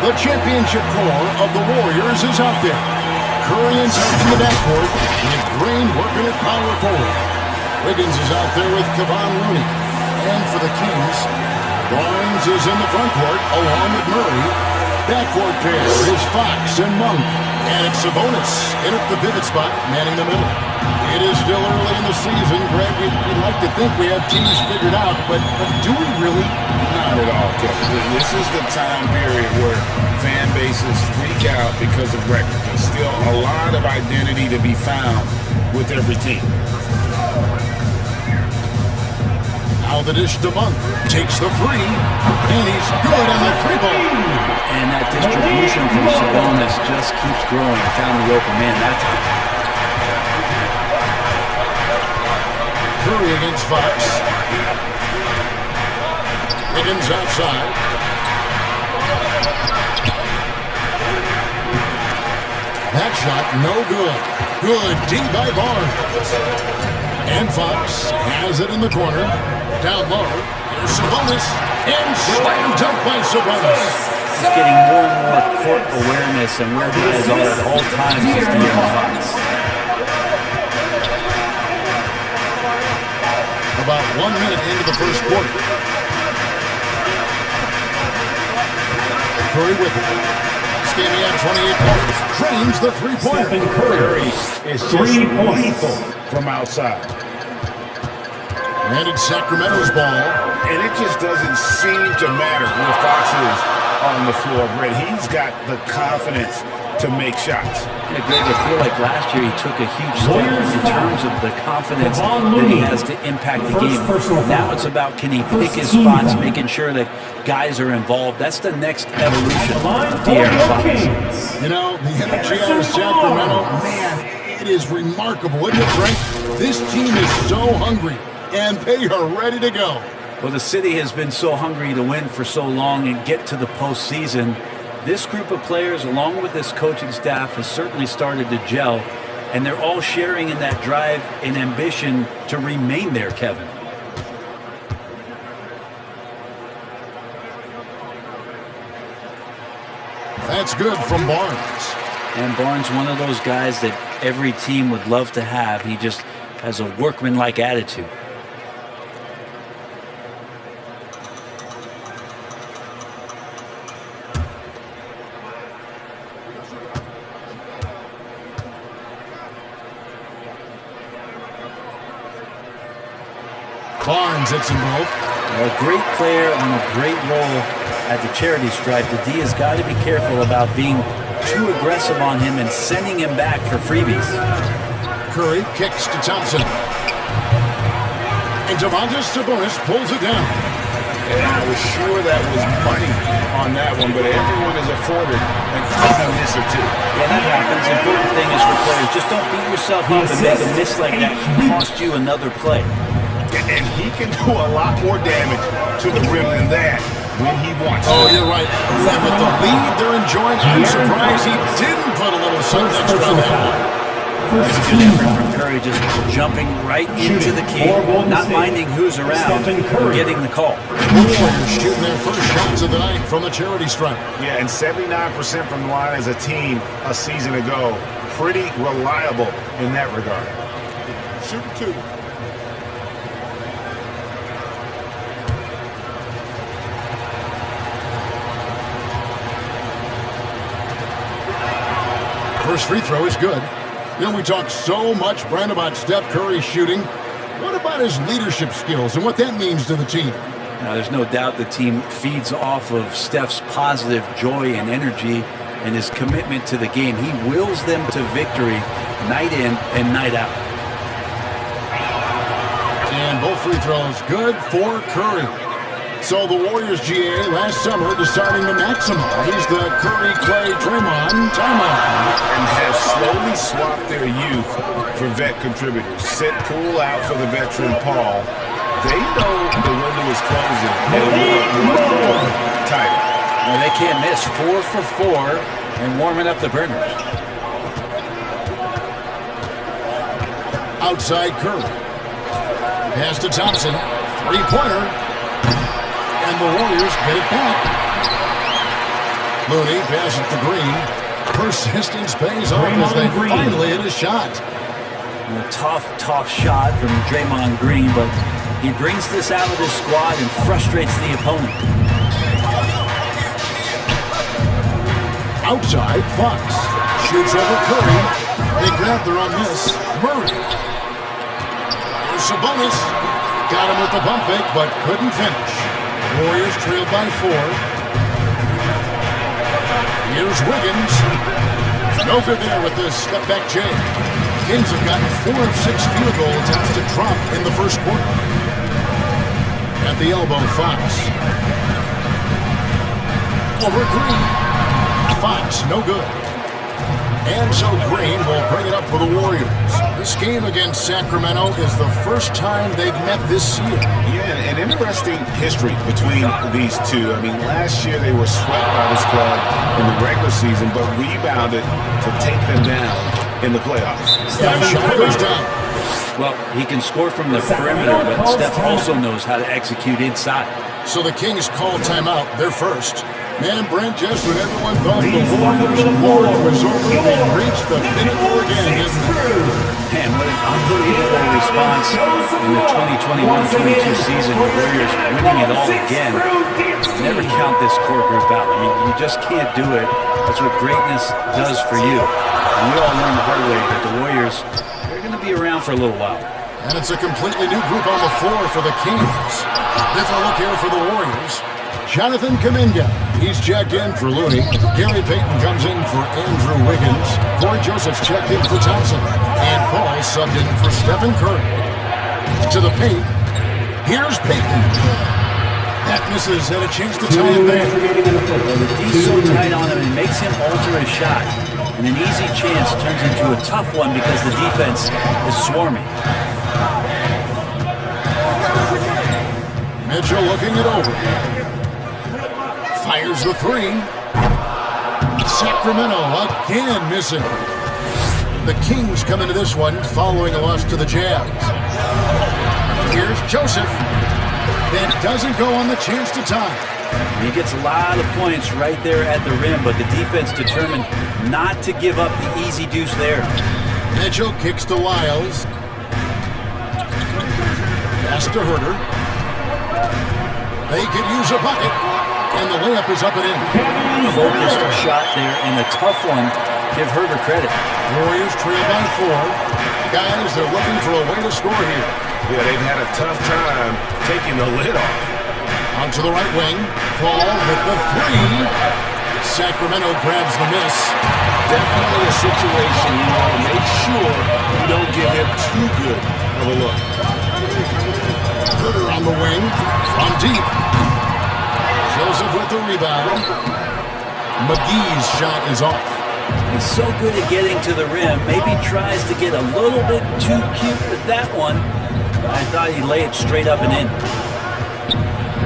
The championship core of the Warriors is out there. Curry in touch in the backcourt with Green working at power forward. Wiggins is out there with Kevon Looney. And for the Kings, Barnes is in the front court along with Murray. Backcourt pair is Fox and Monk. And it's Sabonis in at the pivot spot, manning the middle. It is still early in the season, Greg. We'd like to think we have teams figured out, but do we really? Not at all, Kevin. This is the time period where fan bases freak out because of record. There's still a lot of identity to be found with every team. Now the dish to Monk. Takes the three. And he's good on the three ball. And that distribution from Sabonis just keeps growing. He found the open man that time. Curry against Fox. Wiggins outside. That shot no good. Good D by Barnes. And Fox has it in the corner. Down low. Here's Sabonis. And slam dunk by Sabonis. He's getting more and more court awareness and where guys are at all times as De'Aaron Fox. About 1 minute into the first quarter. Curry with it. Standing at 28 points. Drains the three-pointer. Curry is just lethal from outside. And it's Sacramento's ball. And it just doesn't seem to matter where Fox is on the floor, Brett. He's got the confidence to make shots. Yeah, Greg, I feel like last year he took a huge step in terms of the confidence that he has to impact the game. Now it's about can he pick his spots, making sure that guys are involved. That's the next evolution of De'Aaron Fox. You know, the energy out of Sacramento, man, it is remarkable, isn't it, Frank? This team is so hungry, and they are ready to go. Well, the city has been so hungry to win for so long and get to the postseason. This group of players, along with this coaching staff, has certainly started to gel, and they're all sharing in that drive and ambition to remain there, Kevin. That's good from Barnes. And Barnes, one of those guys that every team would love to have. He just has a workmanlike attitude. Barnes hits them both. A great player on a great role at the charity stripe. The D has got to be careful about being too aggressive on him and sending him back for freebies. Curry kicks to Thompson. And Domantas Sabonis pulls it down. And I was sure that was money on that one, but everyone is afforded an easy miss or two. Yeah, that happens. The important thing is for players, just don't beat yourself up and make a miss like that cost you another play. And he can do a lot more damage to the rim than that when he wants to. Oh, you're right. Yeah, with the lead they're enjoying, I'm surprised he didn't put a little something extra on that one. That's a good effort from Curry, just jumping right into the key, not minding who's around, and getting the call. Warriors shooting their first shots of the night from the charity stripe. Yeah, and 79% from the line as a team a season ago. Pretty reliable in that regard. Shoot two. First free throw is good. You know, we talk so much, Brent, about Steph Curry shooting. What about his leadership skills and what that means to the team? Now, there's no doubt the team feeds off of Steph's positive joy and energy and his commitment to the game. He wills them to victory night in and night out. And both free throws good for Curry. So the Warriors GA last summer deciding to maximize the Curry, Clay, Draymond timeout. And have slowly swapped their youth for vet contributors. Sit Poole out for the veteran Paul. They know the window is closing and a little more tight. Well, they can't miss 4 for 4 and warming up the burners. Outside Curry. Pass to Thompson. Three-pointer. And the Warriors get it back. Looney passes to Green. Persistence pays off as they finally hit a shot. A tough shot from Draymond Green, but he brings this out of his squad and frustrates the opponent. Outside, Fox shoots over Curry. They grab their own miss. Murray. Here's Sabonis. Got him with the bump fake, but couldn't finish. Warriors trailed by 4. Here's Wiggins. No good there with the step-back jam. Kings have gotten 4 of 6 field goal attempts to drop in the first quarter. At the elbow, Fox. Over Green. Fox, no good. And so Green will bring it up for the Warriors. This game against Sacramento is the first time they've met this season. Yeah, an interesting history between these two. I mean, last year they were swept by this club in the regular season, but rebounded to take them down in the playoffs. Shot goes down. Well, he can score from the perimeter, but Steph also knows how to execute inside. So the Kings call timeout. They're first. And Brent, just when everyone thought the Warriors' war was over, they reached the pinnacle again, isn't it? Man, what an unbelievable response in the 2021-22 season. The Warriors winning it all again. Never count this core group out. I mean, you just can't do it. That's what greatness does for you. And we all learned the hard way that the Warriors, they're going to be around for a little while. And it's a completely new group on the floor for the Kings. Different look here for the Warriors. Jonathan Kuminga, he's checked in for Looney. Gary Payton comes in for Andrew Wiggins. Corey Joseph's checked in for Thompson. And Paul subbed in for Stephen Curry. To the paint, here's Payton. That misses, had a chance to tie it there. He's so tight on him, it makes him alter his shot. And an easy chance turns into a tough one because the defense is swarming. Mitchell looking it over. Fires the 3. Sacramento again missing. The Kings come into this one following a loss to the Jazz. Here's Joseph. That doesn't go on the chance to tie. He gets a lot of points right there at the rim, but the defense determined not to give up the easy deuce there. Mitchell kicks to Lyles. Pass to Herter. They could use a bucket. And the layup is up and in. Focused shot there and a tough one. Give Herter credit. Warriors trail by 4. Guys, they're looking for a way to score here. Yeah, they've had a tough time taking the lid off. Onto the right wing. Paul with the 3. Sacramento grabs the miss. Definitely a situation you want to make sure you don't give him too good of a look. Herter on the wing. From deep. Joseph with the rebound. McGee's shot is off. He's so good at getting to the rim. Maybe tries to get a little bit too cute with that one. I thought he'd lay it straight up and in.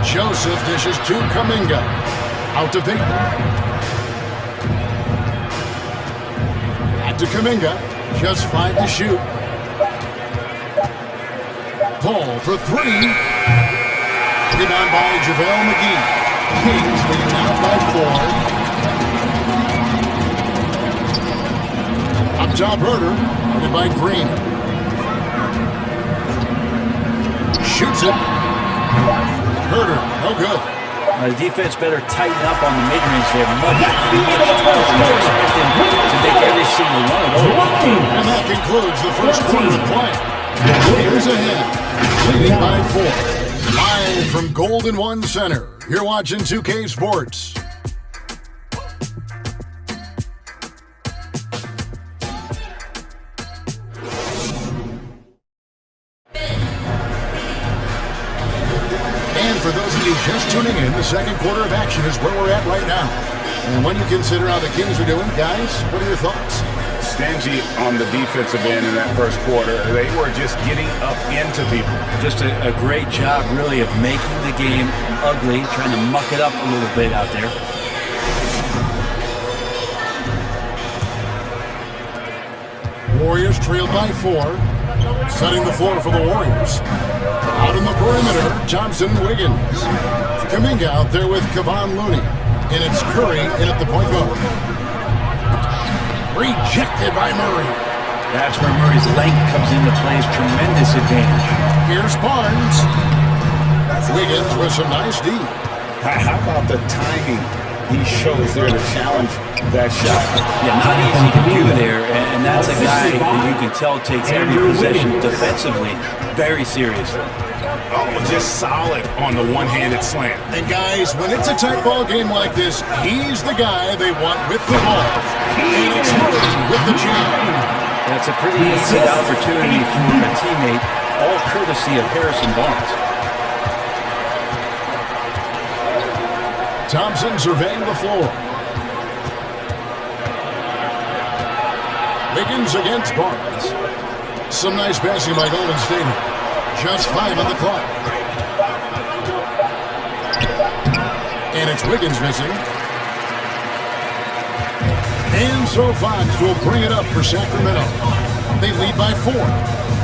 Joseph dishes to Kuminga. Out to Payton. Back to Kuminga. Just 5 to shoot. Paul for 3. Rebound by JaVale McGee. Kings leading out by 4. Up top, Herter, guarded by Green. Shoots it. Herter, no good. The defense better tighten up on the mid-range there. Much expect him to make every single one of those. And that concludes the first quarter of play. Here's ahead, leading by 4. Live from Golden One Center, you're watching 2K Sports. And for those of you just tuning in, the second quarter of action is where we're at right now. And when you consider how the Kings are doing, guys, what are your thoughts? Stingy on the defensive end in that first quarter. They were just getting up into people. Just a great job, really, of making the game ugly, trying to muck it up a little bit out there. Warriors trailed by 4. Setting the floor for the Warriors. Out on the perimeter, Thompson, Wiggins. Kuminga out there with Kevon Looney. And it's Curry in at the point guard. Rejected by Murray. That's where Murray's length comes into play. Tremendous advantage. Here's Barnes. Wiggins with some nice D. How about the timing he shows there to challenge that shot? Yeah, not easy to do there, and that's a guy that you can tell takes every possession defensively very seriously. Oh, just solid on the one-handed slam. And guys, when it's a tight ball game like this, he's the guy they want with the ball. And it's Murray with the jam. That's a pretty easy opportunity for a teammate, all courtesy of Harrison Barnes. Thompson surveying the floor. Wiggins against Barnes. Some nice passing by Golden State. Just 5 on the clock. And it's Wiggins missing. And so Fox will bring it up for Sacramento. They lead by 4.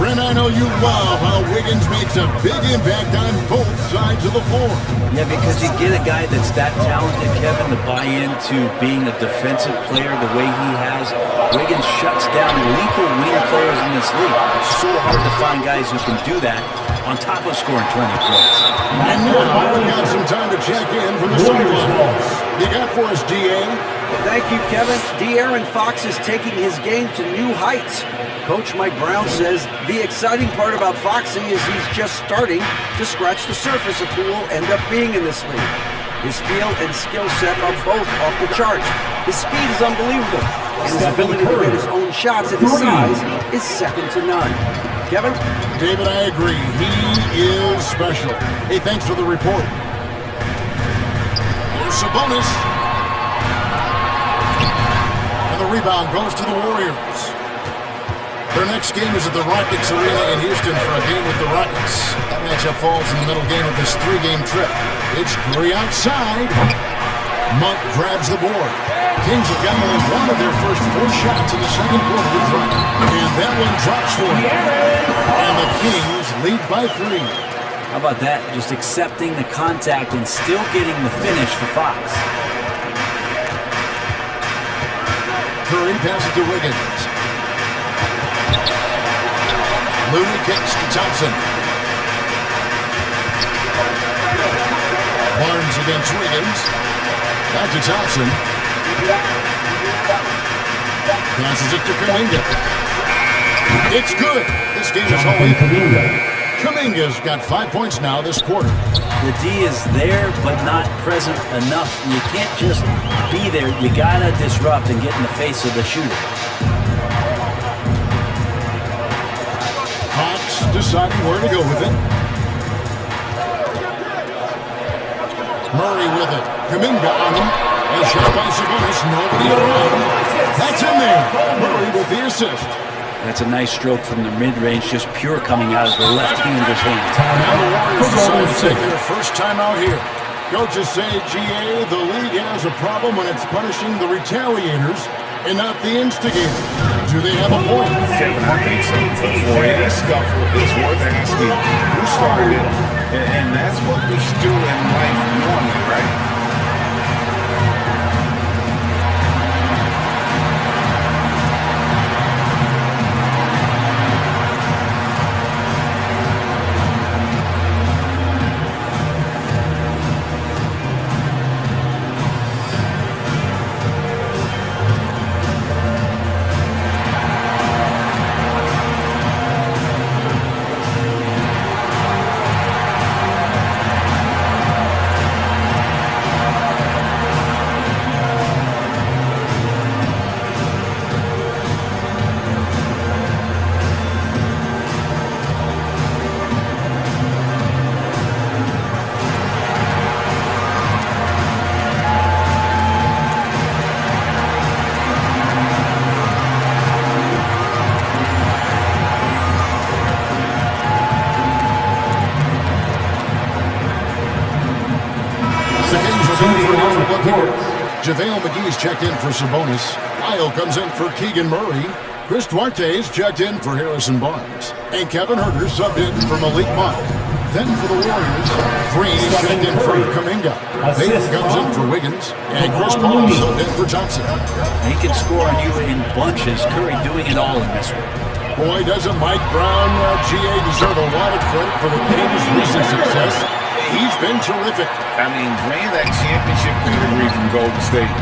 Brent, I know you love how Wiggins makes a big impact on both sides of the floor. Yeah, because you get a guy that's that talented, Kevin, to buy into being a defensive player the way he has. Wiggins shuts down lethal wing players in this league. It's so hard to find guys who can do that on top of scoring 20 points. And now we've got some time to check in from the sidelines. You got for us, D.A.? Thank you, Kevin. De'Aaron Fox is taking his game to new heights. Coach Mike Brown says the exciting part about Foxy is he's just starting to scratch the surface of who will end up being in this league. His feel and skill set are both off the charts. His speed is unbelievable, and his ability to get his own shots at his size is second to none. Kevin? David, I agree. He is special. Hey, thanks for the report. Here's Sabonis. And the rebound goes to the Warriors. Their next game is at the Rockets Arena in Houston for a game with the Rockets. That matchup falls in the middle game of this 3-game trip. It's Curry outside. Monk grabs the board. Kings have gotten only one of their first 4 shots in the second quarter to drop. And that one drops for him. And the Kings lead by 3. How about that? Just accepting the contact and still getting the finish for Fox. Curry passes to Wiggins. Looney kicks to Thompson. Barnes against Wiggins. Back to Thompson. Passes it to Kuminga. It's good. This game is all even. Kuminga's got 5 points now this quarter. The D is there, but not present enough. You can't just be there. You gotta disrupt and get in the face of the shooter. Fox deciding where to go with it. Murray with it. Kuminga on him. A shot by Sabonis. Nobody around. That's in there. Murray with the assist. That's a nice stroke from the mid-range, just pure coming out of the left-hander's hands. Now the Warriors decide to take their first time out here. Coaches say, GA, the league has a problem when it's punishing the retaliators and not the instigators. Do they have a point? Kevin, I think so. For any scuffle, it's worth asking who started it, and that's what we do in life normally, right? JaVale McGee's checked in for Sabonis. Lyle comes in for Keegan Murray. Chris Duarte's checked in for Harrison Barnes. And Kevin Huerter subbed in for Malik Monk. Then for the Warriors, Green is checked in for Kuminga. Baker comes in for Wiggins. And Chris Paul subbed in for Thompson. He can score on you in bunches. Curry doing it all in this one. Boy, doesn't Mike Brown, GA, deserve a lot of credit for the Kings' recent success. He's been terrific. I mean, bringing that championship pedigree from Golden State.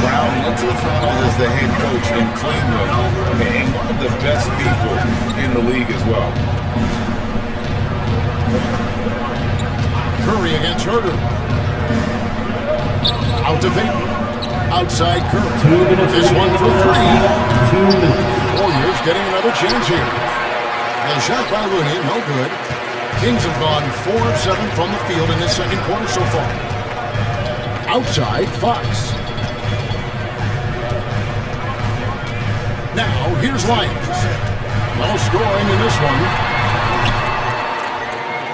Brown went to the finals as the head coach in Cleveland, and one of the best people in the league as well. Curry against Herter. Out to Payton. Outside Curry. This one for three. Warriors getting another chance here. The shot by Looney, no good. Kings have gone 4 of 7 from the field in this second quarter so far. Outside Fox. Now, here's Lyons. No scoring in this one.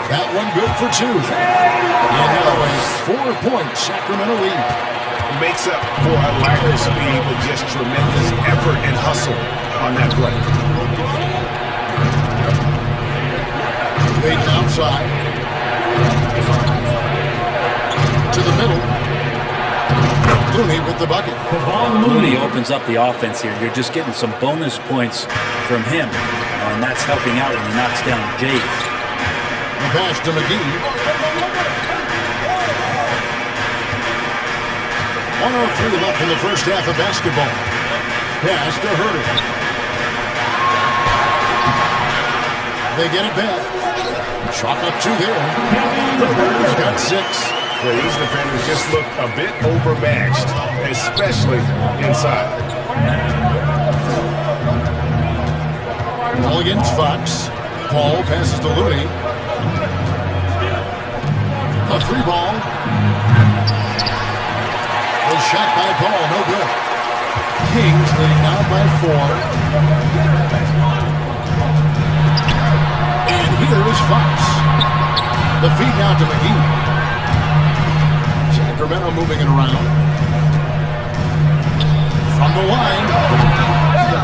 That one good for 2. And now a 4-point Sacramento lead. Makes up for a lack of speed with just tremendous effort and hustle on that play. Payton outside. To the middle. Looney with the bucket. Looney opens up the offense here. You're just getting some bonus points from him, and that's helping out when he knocks down Jays. The pass to McGee. 1:03 left in the first half of basketball. Pass to Herter. They get it back. Chalk up 2 there. Herter's got 6. Well, these defenders just look a bit overmatched, especially inside. Ball against Fox. Paul passes to Looney. A 3 ball. A shot by Paul, no good. Kings leading now by 4. And here is Fox. The feed now to McGee. Sacramento moving it around. From the line.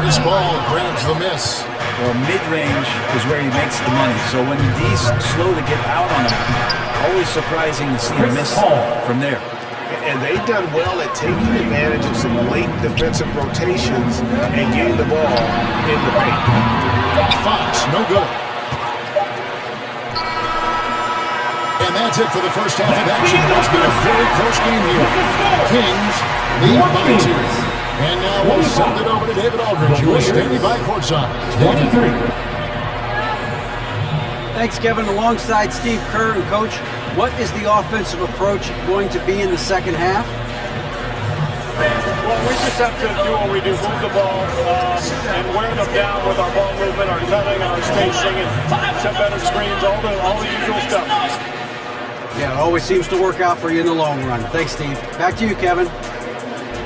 This ball grabs the miss. Well, mid-range is where he makes the money. So when the D's slow to get out on him, always surprising to see him miss from there. And they've done well at taking advantage of some late defensive rotations and getting the ball in the paint. Fox, no good. And that's it for the first half of action. It's been a very close game here. Kings lead by 2. And now we'll send it over to David Aldridge, who is standing by courtside. David. Thanks, Kevin. Alongside Steve Kerr and Coach, what is the offensive approach going to be in the second half? Well, we just have to do what we do, move the ball and wear them down with our ball movement, our cutting, our spacing, and set better screens, all the usual stuff. Yeah, it always seems to work out for you in the long run. Thanks, Steve. Back to you, Kevin.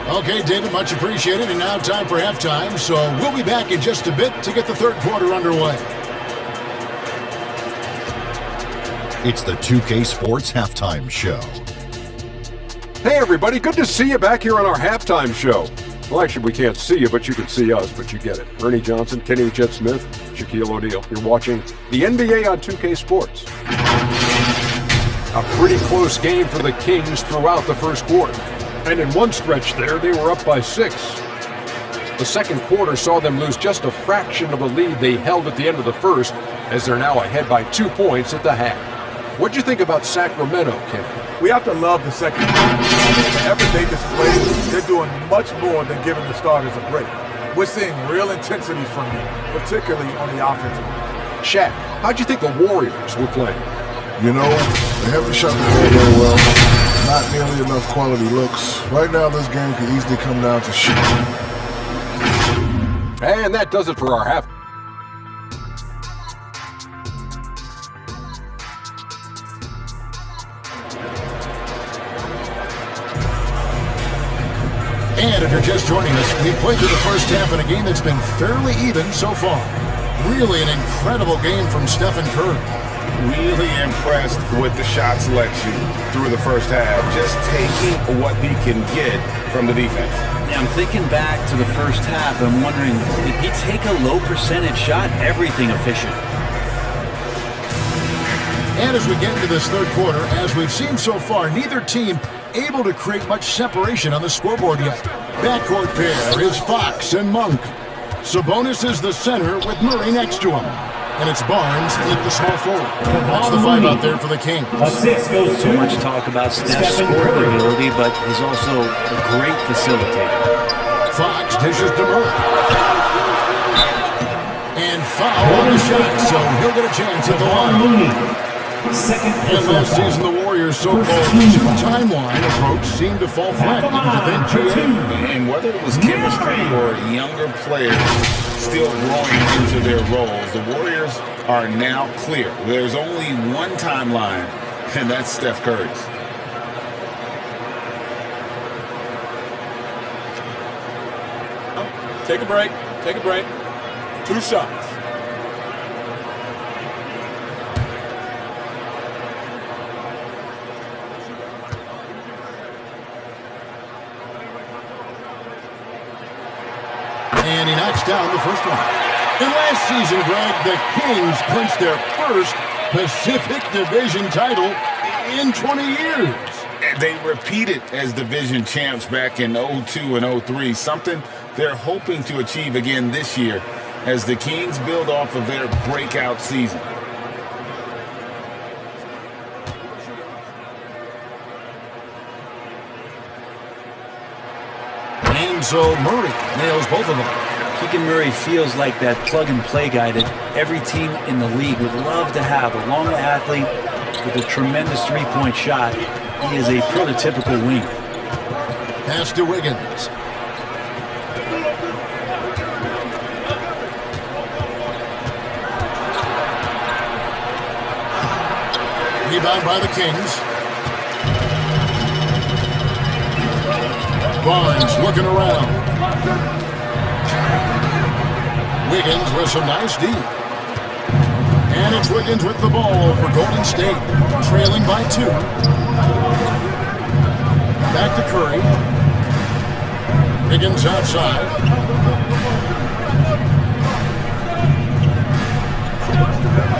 Okay, David, much appreciated. And now time for halftime. So we'll be back in just a bit to get the third quarter underway. It's the 2K Sports Halftime Show. Hey everybody, good to see you back here on our halftime show. Well, actually, we can't see you, but you can see us, but you get it. Ernie Johnson, Kenny Jet Smith, Shaquille O'Neal. You're watching the NBA on 2K Sports. A pretty close game for the Kings throughout the first quarter. And in one stretch there, they were up by 6. The second quarter saw them lose just a fraction of the lead they held at the end of the first, as they're now ahead by 2 points at the half. What'd you think about Sacramento, Kenny? We have to love the second half. The effort they displayed, they're doing much more than giving the starters a break. We're seeing real intensity from them, particularly on the offensive end. Shaq, how'd you think the Warriors were playing? You know, they haven't shot the ball very well. Not nearly enough quality looks. Right now, this game could easily come down to shooting. And that does it for our half. And if you're just joining us, we played through the first half in a game that's been fairly even so far. Really an incredible game from Stephen Curry. Really impressed with the shot selection through the first half. Just taking what he can get from the defense. Yeah, I'm thinking back to the first half. I'm wondering, did he take a low percentage shot? Everything efficient. And as we get into this third quarter, as we've seen so far, neither team able to create much separation on the scoreboard yet. Backcourt pair is Fox and Monk. Sabonis is the center with Murray next to him. And it's Barnes at the small forward. That's the five out there for the Kings. So much talk about Steph's scoring ability, but he's also a great facilitator. Fox dishes to Murray. And foul on the shot, so he'll get a chance at the line. And last season, the Warriors' so-called timeline approach seemed to fall flat, didn't you think, And whether it was chemistry or younger players still growing into their roles, the Warriors are now clear. There's only one timeline, and that's Steph Curry's. Take a break. Take a break. 2 shots. And he knocks down the first one. And last season, Greg, the Kings clinched their first Pacific Division title in 20 years. They repeated as division champs back in 02 and 03, something they're hoping to achieve again this year as the Kings build off of their breakout season. And so Murray nails both of them. Keegan Murray feels like that plug-and-play guy that every team in the league would love to have. A long athlete with a tremendous three-point shot. He is a prototypical wing. Pass to Wiggins. Rebound by the Kings. Barnes looking around. Wiggins with some nice D. And it's Wiggins with the ball for Golden State, trailing by 2. Back to Curry. Wiggins outside.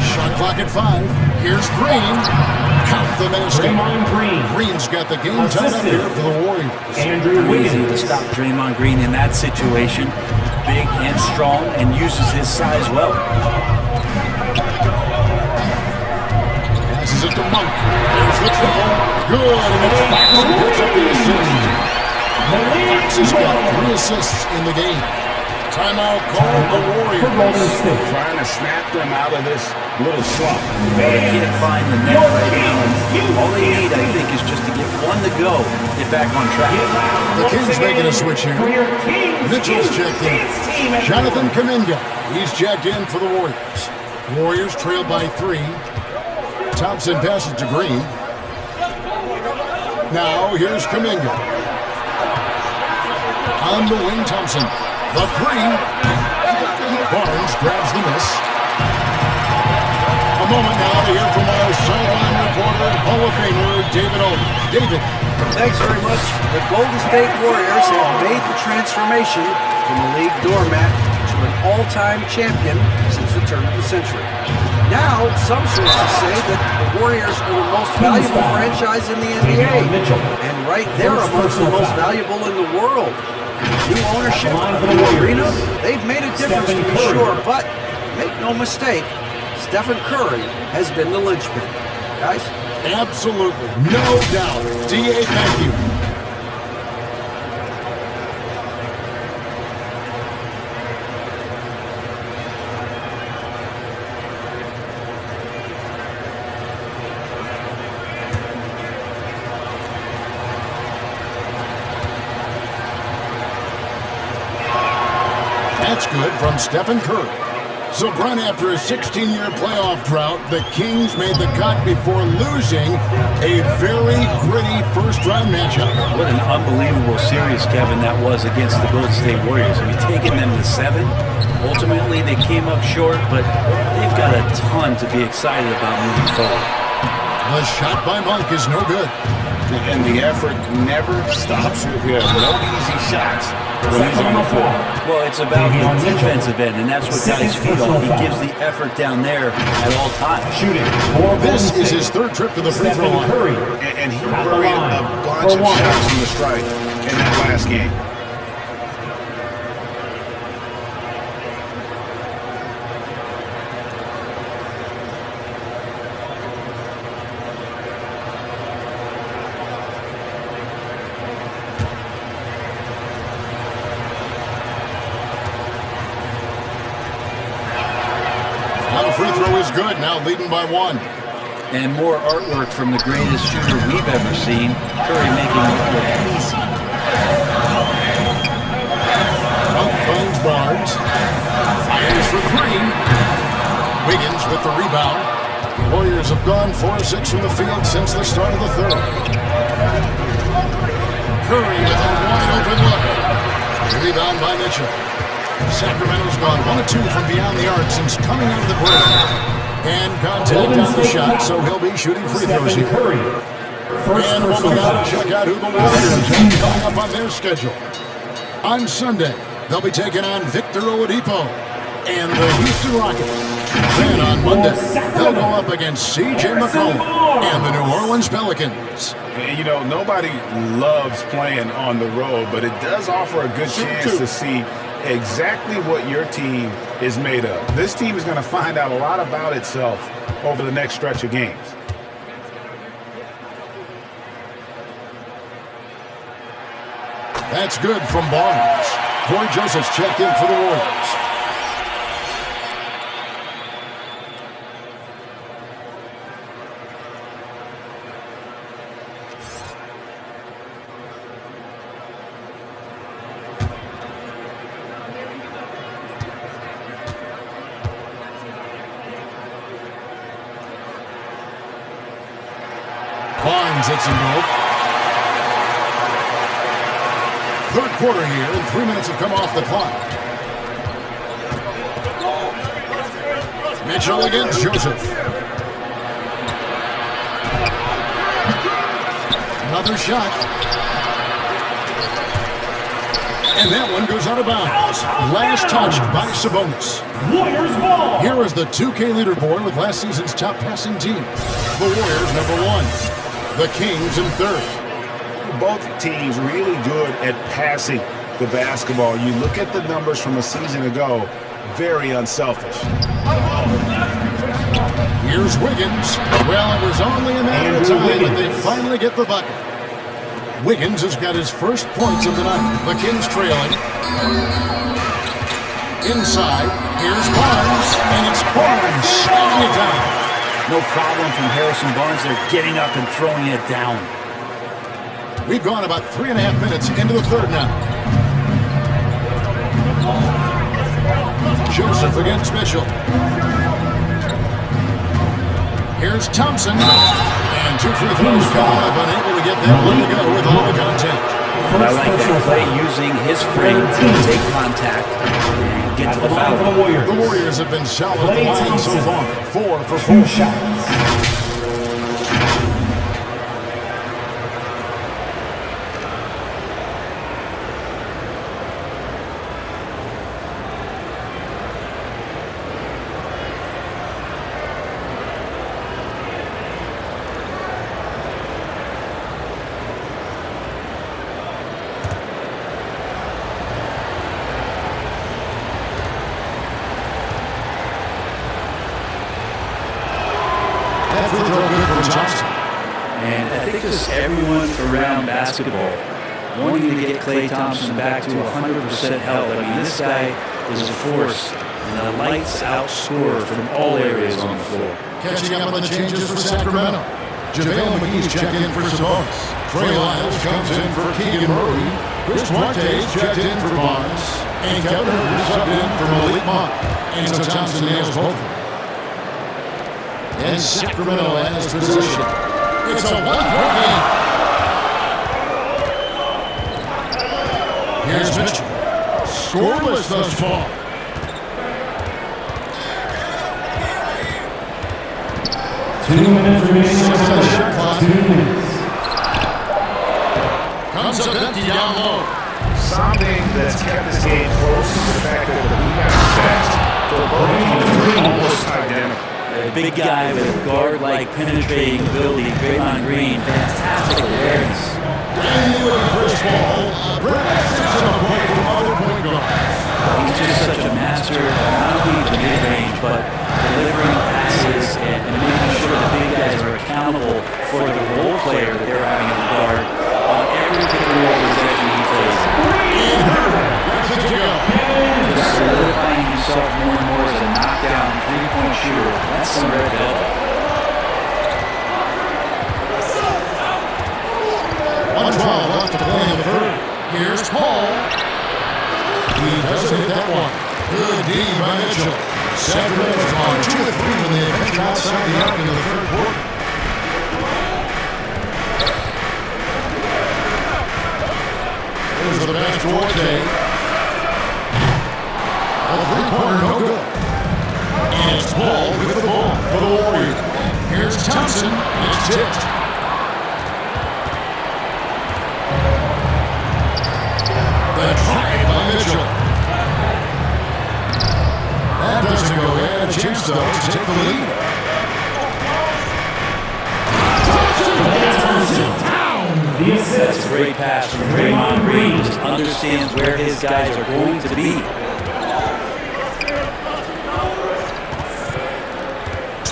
Shot clock at 5. Here's Green. Count the basket. Green's got the game tied up here for the Warriors. Easy to stop Draymond Green in that situation. Big and strong and uses his size well. Passes it to Monk. There's the triple. Good. And it's Fox who picks up the assist. Fox has got 3 assists in the game. Timeout called the Warriors. Trying to snap them out of this little slump. Well, they can't find the net right now. All they need, I think, is just to get one to go, get back on track. The Kings making a switch here. Mitchell's checked in. Jonathan Kuminga, he's checked in for the Warriors. Warriors trail by 3. Thompson passes to Green. Now here's Kuminga. On the wing, Thompson. The 3. Barnes grabs the miss. A moment now to hear from our sideline reporter, Hall of Famer David Owen. David. Thanks very much. The Golden State Warriors have made the transformation from the league doormat to an all-time champion since the turn of the century. Now, some sources say that the Warriors are the most valuable franchise in the NBA. And right there amongst the most valuable in the world. New ownership, new arena, they've made a difference to be sure, but make no mistake, Stephen Curry has been the linchpin. Guys? Absolutely, no doubt. DA, thank you. That's good from Stephen Curry. So, Brun, after a 16-year playoff drought, the Kings made the cut before losing a very gritty first-round matchup. What an unbelievable series, Kevin, that was against the Golden State Warriors. I mean, taking them to 7. Ultimately, they came up short, but they've got a ton to be excited about moving forward. The shot by Monk is no good. And the effort never stops with him. No easy shots when he's on the floor. Well, it's about the defensive end, and that's what guys feed on. He gives the effort down there at all times. Shooting. This is his third trip to the free throw line. And he buried a bunch of shots from the stripe in that last game. Free throw is good, now leading by 1. And more artwork from the greatest shooter we've ever seen. Curry making it look easy. Up finds Barnes. Fires for 3. Wiggins with the rebound. The Warriors have gone 4-6 from the field since the start of the third. Curry with a wide open look. Rebound by Mitchell. Sacramento's gone 1 of 2 from beyond the arc since coming out of the break. And contact on the shot, so he'll be shooting free throws here. And we'll go out and check out who the Warriors have coming up on their schedule. On Sunday, they'll be taking on Victor Oladipo and the Houston Rockets. Then on Monday, they'll go up against C.J. McCollum and the New Orleans Pelicans. You know, nobody loves playing on the road, but it does offer a good chance to see exactly what your team is made of. This team is going to find out a lot about itself over the next stretch of games. That's good from Barnes. Corey Joseph's checked in for the Warriors. Barnes hits them both. Third quarter here, and 3 minutes have come off the clock. Mitchell against Joseph. Another shot. And that one goes out of bounds. Last touched by Sabonis. Warriors ball. Here is the 2K leaderboard with last season's top passing team. The Warriors number 1. The Kings in third. Both teams really good at passing the basketball. You look at the numbers from a season ago, very unselfish. Here's Wiggins. Well, it was only a matter of time, but they finally get the bucket. Wiggins has got his first points of the night. The Kings trailing. Inside, here's Barnes, and it's Barnes shooting it down. No problem from Harrison Barnes. They're getting up and throwing it down. We've gone about 3.5 minutes into the third now. Joseph against Mitchell. Here's Thompson. And 2 free throws coming up, unable to get that one to go with all the contact. I like that play, using his frame to take contact and get to the foul. The Warriors have been solid at the line so far. 4 for 4 shots. And I think just everyone around basketball wanting to get Klay Thompson back to 100% health. I mean, this guy is a force and a lights-out scorer from all areas on the floor. Catching up on the changes for Sacramento. JaVale McGee's checked in for Sabonis. Trey Lyles comes in for Keegan Murray. Chris Duarte's checked in for Barnes. And Kevin Huerter subbed in for Malik Monk. And so Thompson nails both. And Sacramento has possession. It's a one-point game. Here's Mitchell. Scoreless thus far. Two minutes remaining on the shot clock. 2 minutes. Comes up empty down low. Something that's kept this game close is the fact that the rebound stats for both teams are almost identical. A big guy with guard-like penetrating ability, Draymond Green, fantastic awareness. And with Chris Paul, Brett sets up a point from other point guard. He's just such a master of not only the mid-range, but delivering passes and making sure the big guys are accountable for the role player that they're having in the guard on every particular possession he plays. That's it to go. Just solidifying himself more and more as a knockdown three-point shooter. That's some red velvet. 1:12 left to play in the third. Here's Paul. He doesn't hit that one. Good D by Mitchell. Sacramento's on 2 of 3 when they venture outside the arc in the third quarter. Here's the bench, Duarte. A three-pointer, no good. And it's Paul with the ball for the Warriors. Here's Thompson. It's tipped. The drive by Mitchell. That doesn't go in. A chance, though, to take the lead. The assist. Great pass from Draymond Green. Just understands where his guys are going to be.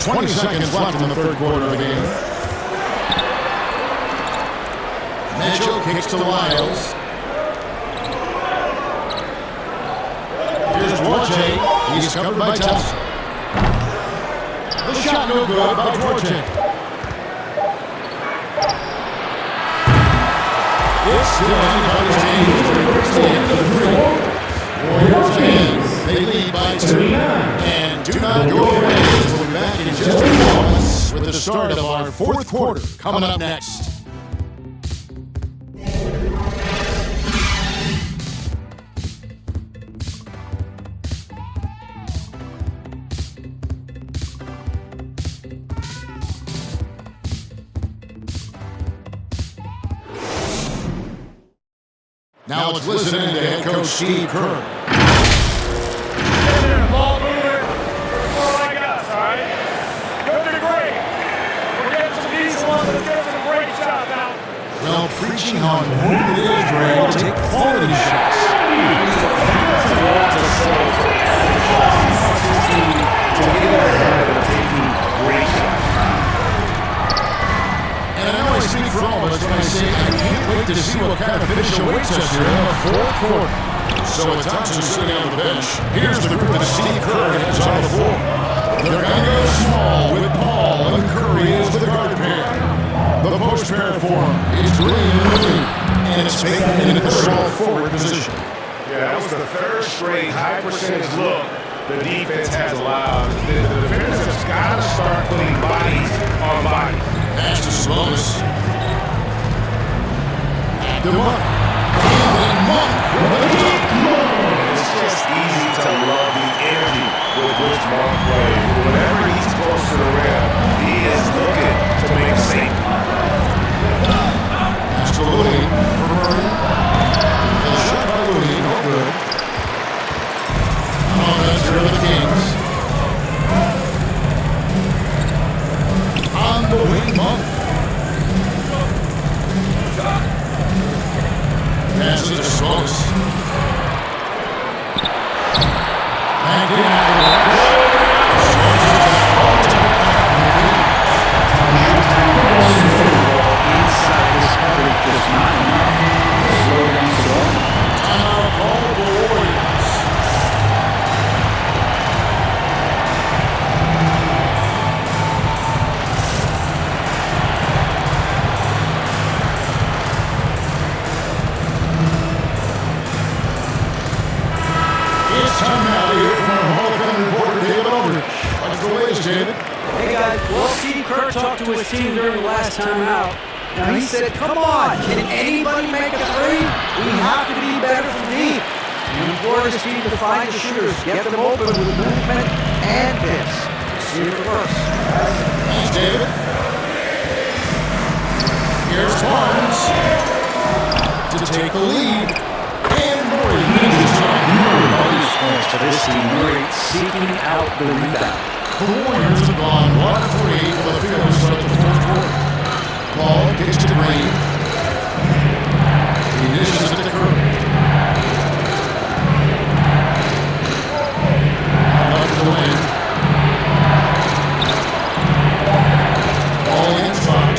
20 seconds left in the third quarter of the game. Mitchell kicks to Lyles. Here's Duarte. He's covered by Thompson. The shot no good by Duarte. It's still anybody's game as they reach the end of the three. Warriors fans, they lead by 2. And do not go away as we'll be back in just a few moments with the start of our fourth quarter coming up next. Now let's listen in to head coach Steve Kerr. Ball movement. That's all I got, all right? Good to great. We're getting some decent ones. Let's get some great shots out. Well, preaching how important it is, Ray, to take quality shots. And I know I speak for all of us when I say I can't wait to see what kind of finish awaits us here in the fourth quarter. So with Thompson sitting on the bench, here's the group that Steve Kerr has on the floor. They're going to go small with Paul and Curry as the guard pair. The post pair for him is Green and Lee, and it's Payton in the small forward position. Yeah, that was the third straight high percentage look the defense has allowed. The defenders have got to start putting bodies on bodies. Pass to Slovis. Back to Monk. And Monk with a dunk. It's just easy to love the energy with which Monk plays. Whenever he's close to the rim, he is looking to make a statement. Pass to Looney for Murray. And a shot by Looney, no good. Offense here are the Kings. On the wing, Monk. Pass it to Slovis. Back in after Inside this coverage just not enough to slow down the ball. timeout call the Warriors. It's timeout here from our Hall of Fame reporter, David Aldridge. What's the latest, David? Hey guys, well, Steve Kerr talked to his team during the last time out. Now he said, come on, can anybody make a three? We have to be better from deep. He implored his team to find the shooters, get them open with movement and this. See if it works. Thanks, David. Here's Barnes. take the lead. And Murray finishes strong. Bonus points for this team. Murray seeking out the rebound. The Warriors have gone 1-3 for the field to start the fourth quarter. Ball kicks to Green. He dishes it to Curry. Left to the wing. Ball in Fox.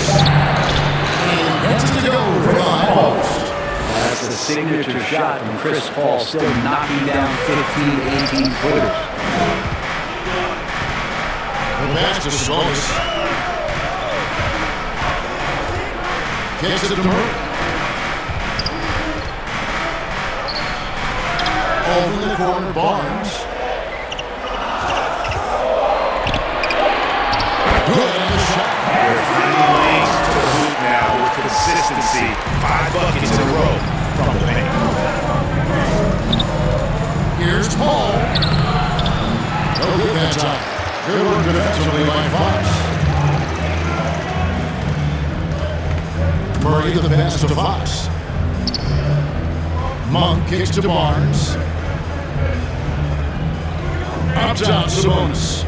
And gets it to go for the high post. That's a signature shot from Chris Paul, still knocking down 15, 18 footers. The pass to Sabonis. Kicks it to Murray. Over in the corner, Barnes. Good on the shot. They're finding ways to the hoop now with consistency. 5 buckets in a row from the paint. Here's Paul. No good that time. Good work defensively by Fox. Murray the pass to Fox. Monk kicks to Barnes. Up top, Sabonis.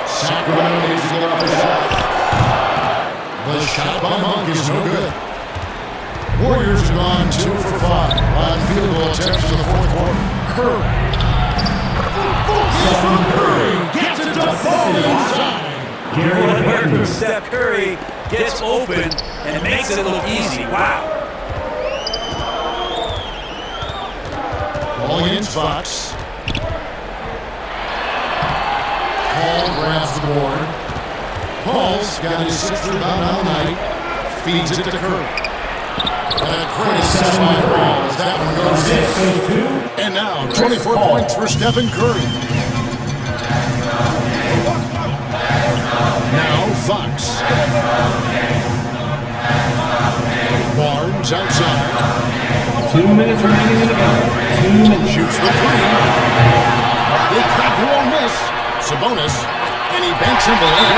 Sacramento needs to get off the shot. The shot by Monk is no good. Warriors have gone 2 for 5 on field goal attempts in the fourth quarter. Curry. Stephen Curry gets it to fall inside. One work from Steph Curry gets open and makes it look easy. Wow. Ball against Fox. Paul grabs the board. Paul's got his 6th rebound on the night. Feeds it to Curry. And a great set by Paul as that one goes in. And now 24 points for Stephen Curry. Now Fox. Barnes outside. 2 minutes remaining in the game. 2 minutes. Shoots the three. Big crack won't miss. Sabonis. And he banks in the lane.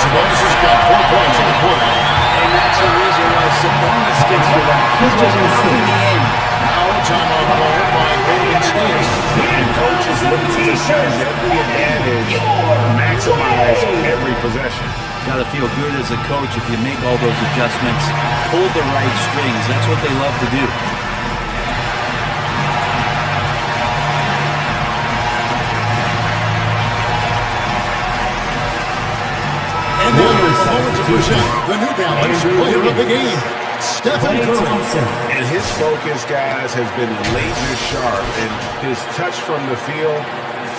Sabonis has got 4 points in the quarter. And that's the reason why Sabonis gets to that. He's just in the end. Now timeout called by Golden State. And coaches look to seize every advantage, maximize every possession. Got to feel good as a coach if you make all those adjustments, pull the right strings. That's what they love to do. And now a moment to present the New Balance player of the game, Stephen Curry. And his focus, guys, has been laser sharp, and his touch from the field,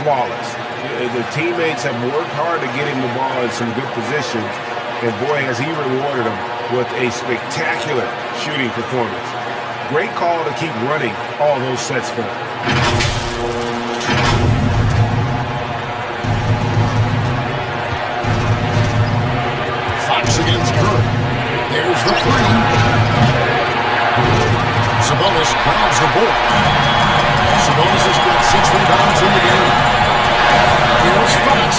flawless. The teammates have worked hard to get him the ball in some good positions, and boy, has he rewarded them with a spectacular shooting performance. Great call to keep running all those sets for him. Fox against Curry. There's the three. Sabonis grabs the board. Sabonis has got 6 rebounds in the game. Here's Fox.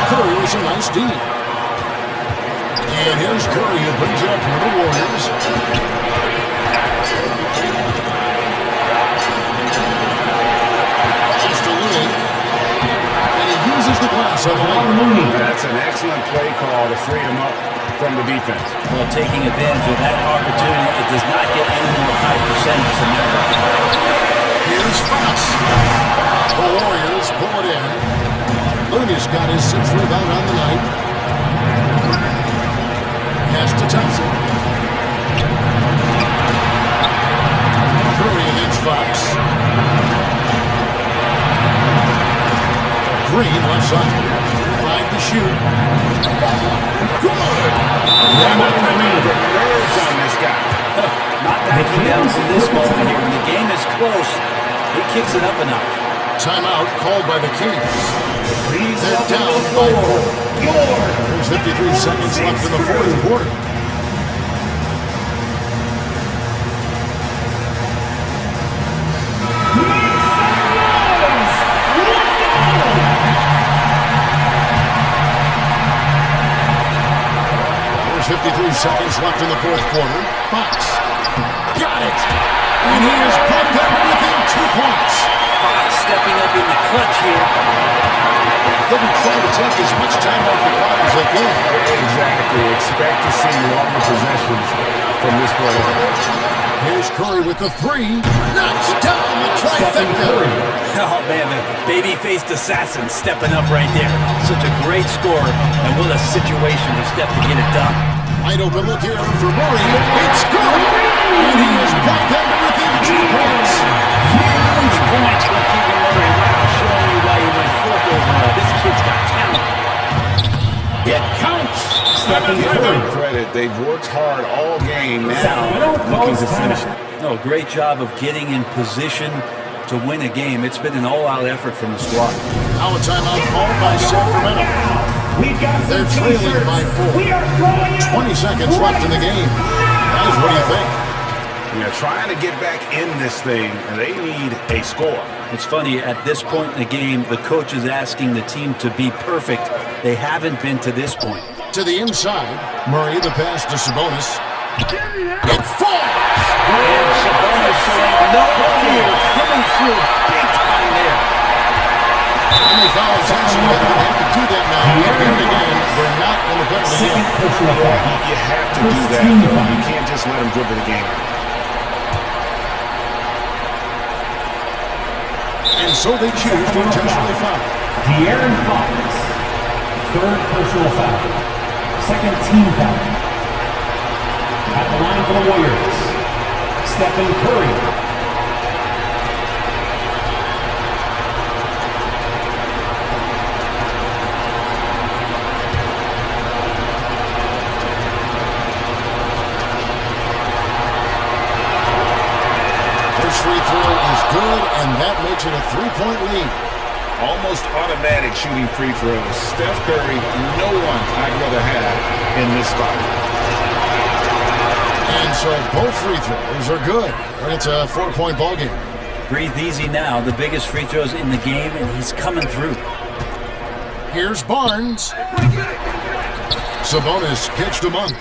Curry with a nice D. And here's Curry who brings it up for the Warriors. Just a little. And he uses the glass on the line. That's an excellent play call to free him up from the defense. Well, taking advantage of that opportunity, it does not get any more high percentage than that. Here's Fox. The Warriors pull it in. Looney's got his 6th rebound on the night. Pass to Thompson. Curry against Fox. Green left side. 5 to shoot. Good! The nerves on this guy. Not backing down to this moment here. When the game is close, he kicks it up a notch. Timeout called by the Kings. They're down by 4. There's 53 seconds left in the fourth quarter. There's seconds left in the fourth quarter. Fox. Got it! And he has brought them within 2 points. Fox stepping up in the clutch here. They'll be trying to take as much time off the clock as they can. Exactly. Expect to see longer possessions from this player. Here's Curry with the three. Knocks down the trifecta. Oh, man, the baby-faced assassin stepping up right there. Such a great score, and what a situation for Steph to get it done. Wide open look here for Murray. It's good! And he has brought them within 2 points. Huge points for Keegan Murray. Wow, showing you why he went fourth overall. This kid's got talent. It counts. Give them credit. They've worked hard all game. Now looking to finish it. No, great job of getting in position to win a game. It's been an all-out effort from the squad. Now a timeout called by Sacramento. They're trailing by 4. 20 seconds left in the game. Guys, what do you think? They're trying to get back in this thing, and they need a score. It's funny, at this point in the game, the coach is asking the team to be perfect. They haven't been to this point. To the inside, Murray, the pass to Sabonis. It falls! And Sabonis showing no fear, coming through big time there. And they foul intentionally. They have to do that now. Again, they're not in the penalty game. You have to do that, though. You can't just let them dribble the game. And so they choose to intentionally foul. De'Aaron Fox, third personal foul. Second team foul. At the line for the Warriors, Stephen Curry. First free throw is good, and that makes it a 3-point lead. Almost automatic shooting free throws. Steph Curry, no one I'd rather have in this spot. And so both free throws are good, and it's a 4-point ball game. Breathe easy now. The biggest free throws in the game, and he's coming through. Here's Barnes. Sabonis pitch to Monk.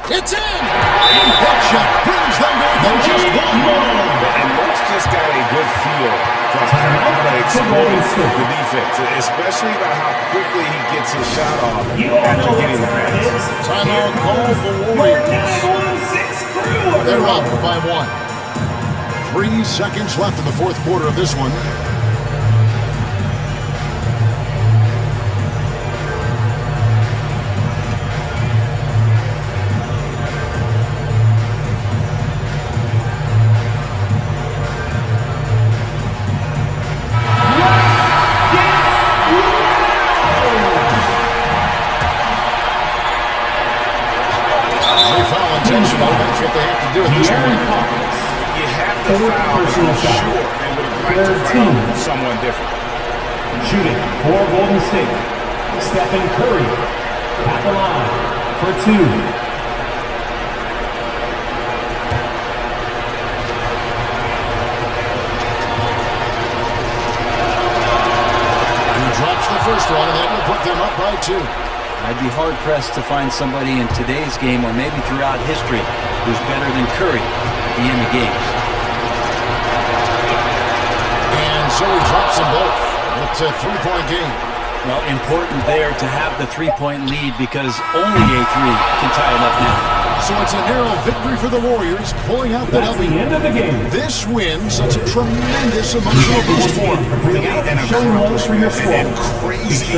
It's in! And that shot brings them to within just 1 more. And Monk's just got a good feel for how to exploit the defense, especially about how quickly he gets his shot off after getting the pass. Timeout call for Warriors. They're up by 1. 3 seconds left in the fourth quarter of this one. That's what they have to do at this point. You have to foul to ensure they would have liked to foul someone different. Shooting for Golden State, Stephen Curry at the line for 2. He drops the first one, and that will put them up by 2. I'd be hard-pressed to find somebody in today's game, or maybe throughout history, who's better than Curry at the end of games. And so he drops them both. It's a 3-point game. Well, important there to have the 3-point lead because only a 3 can tie it up now. So it's a narrow victory for the Warriors, pulling out the That's W. the end of the game. This win such a tremendous emotional boost for them. An accomplishment and crazy